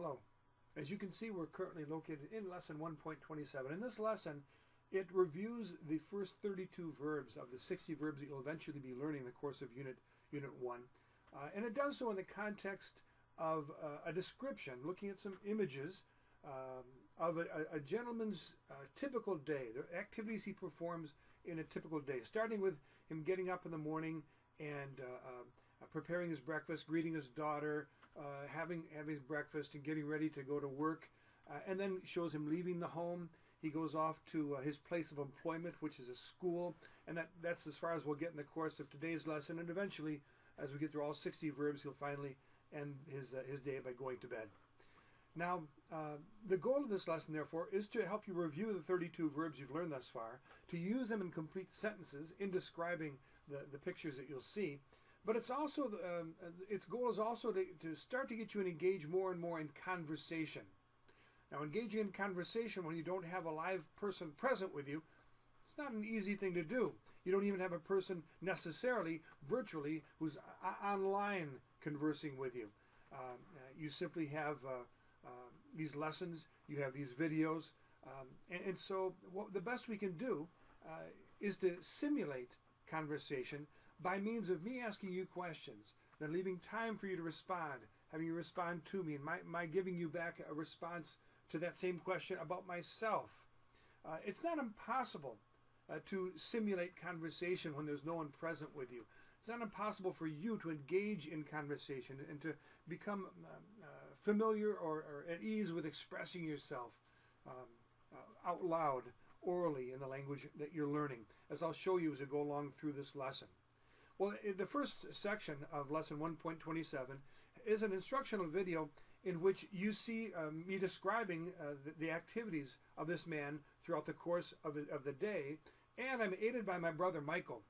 Hello. As you can see, we're currently located in lesson 1.27. In this lesson, it reviews the first 32 verbs of the 60 verbs that you'll eventually be learning in the course of Unit 1. And it does so in the context of a description, looking at some images of a gentleman's typical day, the activities he performs in a typical day, starting with him getting up in the morning and preparing his breakfast, greeting his daughter, having his breakfast and getting ready to go to work, and then shows him leaving the home. He goes off to his place of employment, which is a school, and that's as far as we'll get in the course of today's lesson. And eventually, as we get through all 60 verbs, he'll finally end his day by going to bed. Now, the goal of this lesson, therefore, is to help you review the 32 verbs you've learned thus far, to use them in complete sentences in describing the pictures that you'll see. But it's also its goal is also to start to get you to engage more and more in conversation. Now, engaging in conversation when you don't have a live person present with you, it's not an easy thing to do. You don't even have a person necessarily virtually who's online conversing with you. You simply have these lessons, you have these videos, and so the best we can do is to simulate conversation by means of me asking you questions, then leaving time for you to respond, having you respond to me, and my giving you back a response to that same question about myself. It's not impossible to simulate conversation when there's no one present with you. It's not impossible for you to engage in conversation and to become familiar or at ease with expressing yourself out loud, orally, in the language that you're learning, as I'll show you as I go along through this lesson. Well, the first section of lesson 1.27 is an instructional video in which you see me describing the activities of this man throughout the course of the day, and I'm aided by my brother Michael.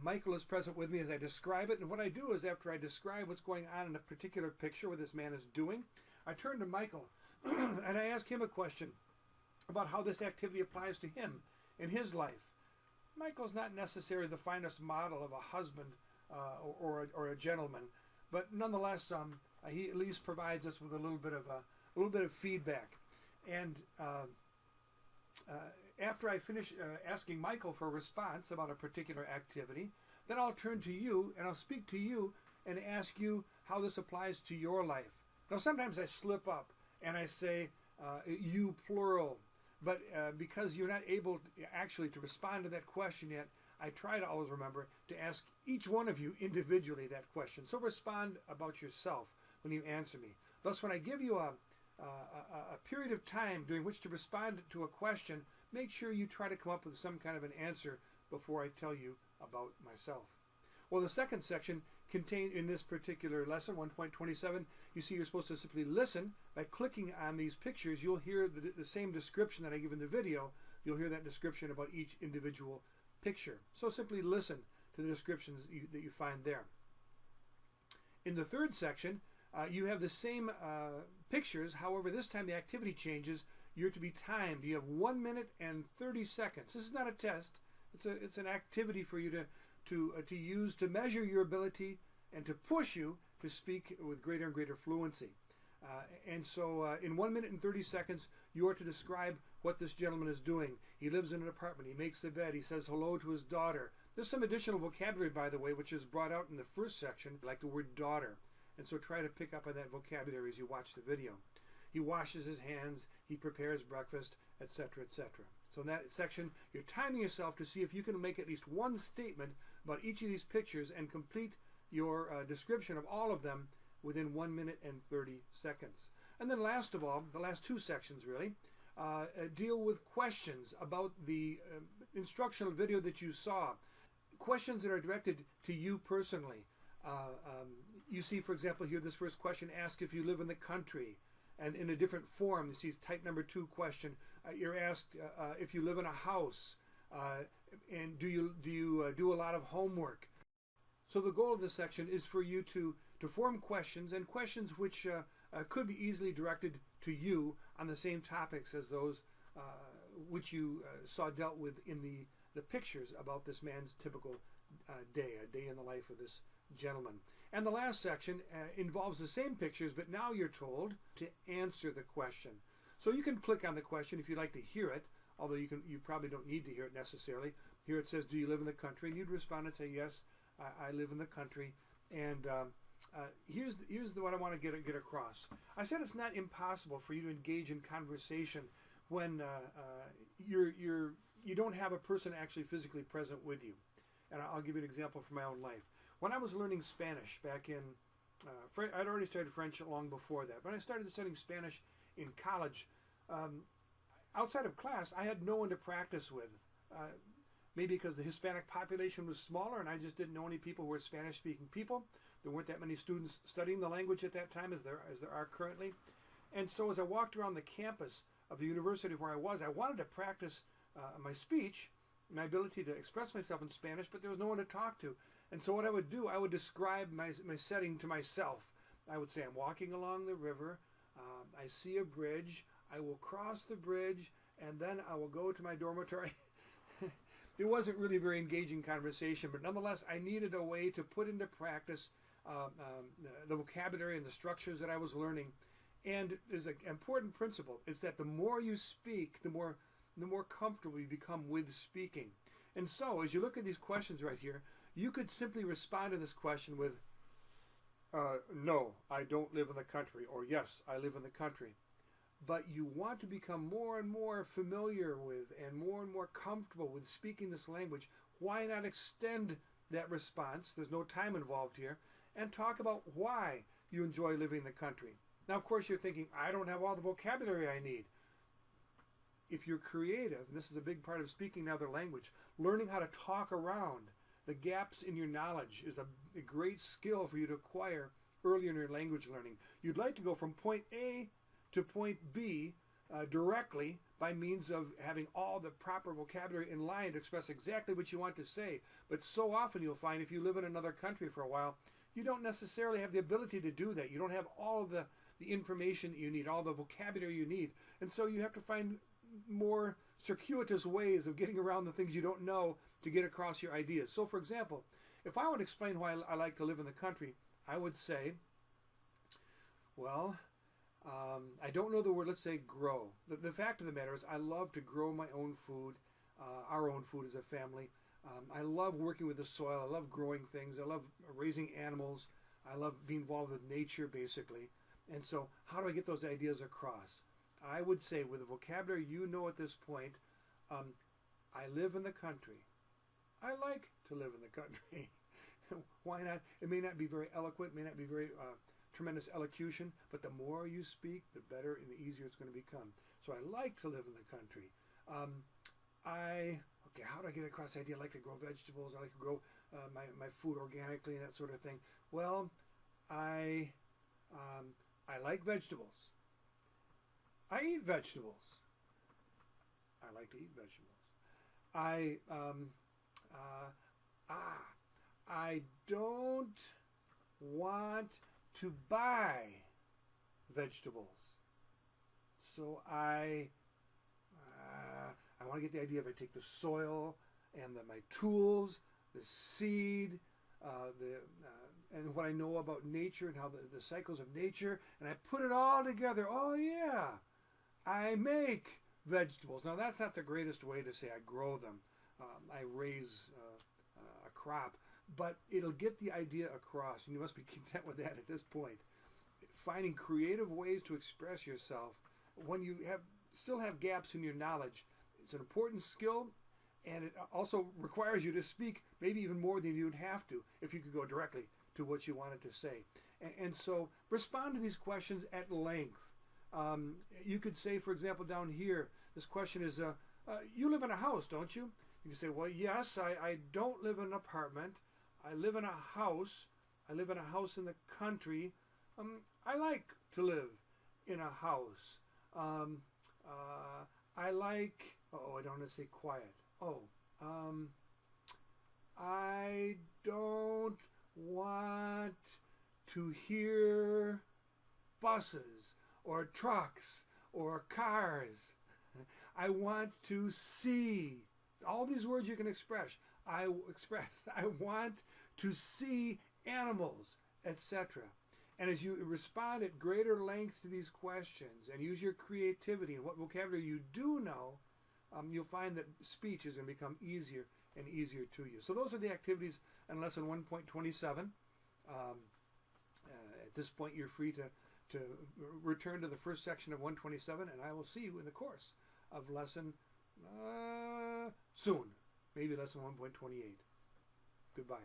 Michael is present with me as I describe it, and what I do is after I describe what's going on in a particular picture, what this man is doing, I turn to Michael and I ask him a question about how this activity applies to him in his life. Michael's not necessarily the finest model of a husband or a gentleman, but nonetheless, he at least provides us with a little bit of feedback. And after I finish asking Michael for a response about a particular activity, then I'll turn to you and I'll speak to you and ask you how this applies to your life. Now, sometimes I slip up and I say you plural. But because you're not able actually to respond to that question yet, I try to always remember to ask each one of you individually that question. So respond about yourself when you answer me. Thus, when I give you a period of time during which to respond to a question, make sure you try to come up with some kind of an answer before I tell you about myself. Well, the second section contained in this particular lesson, 1.27, you see you're supposed to simply listen. By clicking on these pictures, you'll hear the same description that I give in the video. You'll hear that description about each individual picture. So simply listen to the descriptions that you find there. In the third section, you have the same pictures. However, this time the activity changes. You're to be timed. You have 1 minute and 30 seconds. This is not a test. It's an activity for you to use to measure your ability and to push you to speak with greater and greater fluency. And so in 1 minute and 30 seconds, you are to describe what this gentleman is doing. He lives in an apartment. He makes the bed. He says hello to his daughter. There's some additional vocabulary, by the way, which is brought out in the first section, like the word daughter. And so try to pick up on that vocabulary as you watch the video. He washes his hands. He prepares breakfast, etc., etc. So in that section, you're timing yourself to see if you can make at least one statement about each of these pictures and complete your description of all of them within 1 minute and 30 seconds. And then last of all, the last two sections really, deal with questions about the instructional video that you saw. Questions that are directed to you personally. You see, for example, here this first question asks if you live in the country. And in a different form, you see type number 2 question. You're asked if you live in a house, and do you do a lot of homework. So the goal of this section is for you to form questions, and questions which could be easily directed to you on the same topics as those which you saw dealt with in the pictures about this man's typical day, a day in the life of this gentlemen. And the last section involves the same pictures, but now you're told to answer the question. So you can click on the question if you'd like to hear it, although you probably don't need to hear it necessarily. Here it says, do you live in the country? And you'd respond and say, yes, I live in the country. And here's what I want to get across. I said it's not impossible for you to engage in conversation when you don't have a person actually physically present with you. And I'll give you an example from my own life. When I was learning Spanish back in, I'd already started French long before that, but I started studying Spanish in college. Outside of class, I had no one to practice with. Maybe because the Hispanic population was smaller and I just didn't know any people who were Spanish-speaking people. There weren't that many students studying the language at that time as there are currently. And so as I walked around the campus of the university where I wanted to practice my speech, my ability to express myself in Spanish, but there was no one to talk to. And so what I would do, I would describe my setting to myself. I would say, I'm walking along the river, I see a bridge, I will cross the bridge, and then I will go to my dormitory. It wasn't really a very engaging conversation, but nonetheless, I needed a way to put into practice the vocabulary and the structures that I was learning. And there's an important principle. It's that the more you speak, the more comfortable you become with speaking. And so, as you look at these questions right here, you could simply respond to this question with, no, I don't live in the country, or yes, I live in the country. But you want to become more and more familiar with and more comfortable with speaking this language. Why not extend that response? There's no time involved here. And talk about why you enjoy living in the country. Now, of course, you're thinking, I don't have all the vocabulary I need. If you're creative, and this is a big part of speaking another language, learning how to talk around the gaps in your knowledge is a great skill for you to acquire earlier in your language learning. You'd like to go from point A to point B directly by means of having all the proper vocabulary in line to express exactly what you want to say. But so often you'll find if you live in another country for a while, you don't necessarily have the ability to do that. You don't have all of the information that you need, all the vocabulary you need. And so you have to find more circuitous ways of getting around the things you don't know to get across your ideas. So for example, if I would explain why I like to live in the country, I would say, well, I don't know the word, let's say grow. The fact of the matter is I love to grow my own food, our own food as a family. I love working with the soil. I love growing things. I love raising animals. I love being involved with nature, basically. And so how do I get those ideas across? I would say with the vocabulary you know at this point, I live in the country. I like to live in the country. Why not? It may not be very eloquent, may not be very tremendous elocution, but the more you speak, the better and the easier it's going to become. So I like to live in the country. Okay, how do I get across the idea? I like to grow vegetables. I like to grow my food organically and that sort of thing. Well, I like vegetables. I eat vegetables. I like to eat vegetables. I don't want to buy vegetables. So I want to get the idea of I take the soil and my tools, the seed, and what I know about nature and how the cycles of nature, and I put it all together. Oh yeah, I make vegetables. Now that's not the greatest way to say I grow them. I raise a crop, but it'll get the idea across, and you must be content with that at this point. Finding creative ways to express yourself when you still have gaps in your knowledge. It's an important skill, and it also requires you to speak maybe even more than you'd have to if you could go directly to what you wanted to say. And so respond to these questions at length. You could say, for example, down here, this question is, you live in a house, don't you? You can say, well, yes, I don't live in an apartment. I live in a house. I live in a house in the country. I like to live in a house. I like, I don't want to say quiet. I don't want to hear buses or trucks or cars. I want to see. All these words you can express. I want to see animals, etc. And as you respond at greater length to these questions and use your creativity and what vocabulary you do know, you'll find that speech is going to become easier and easier to you. So those are the activities in lesson 1.27. At this point, you're free to return to the first section of 127, and I will see you in the course of lesson soon, maybe lesson 1.28. Goodbye.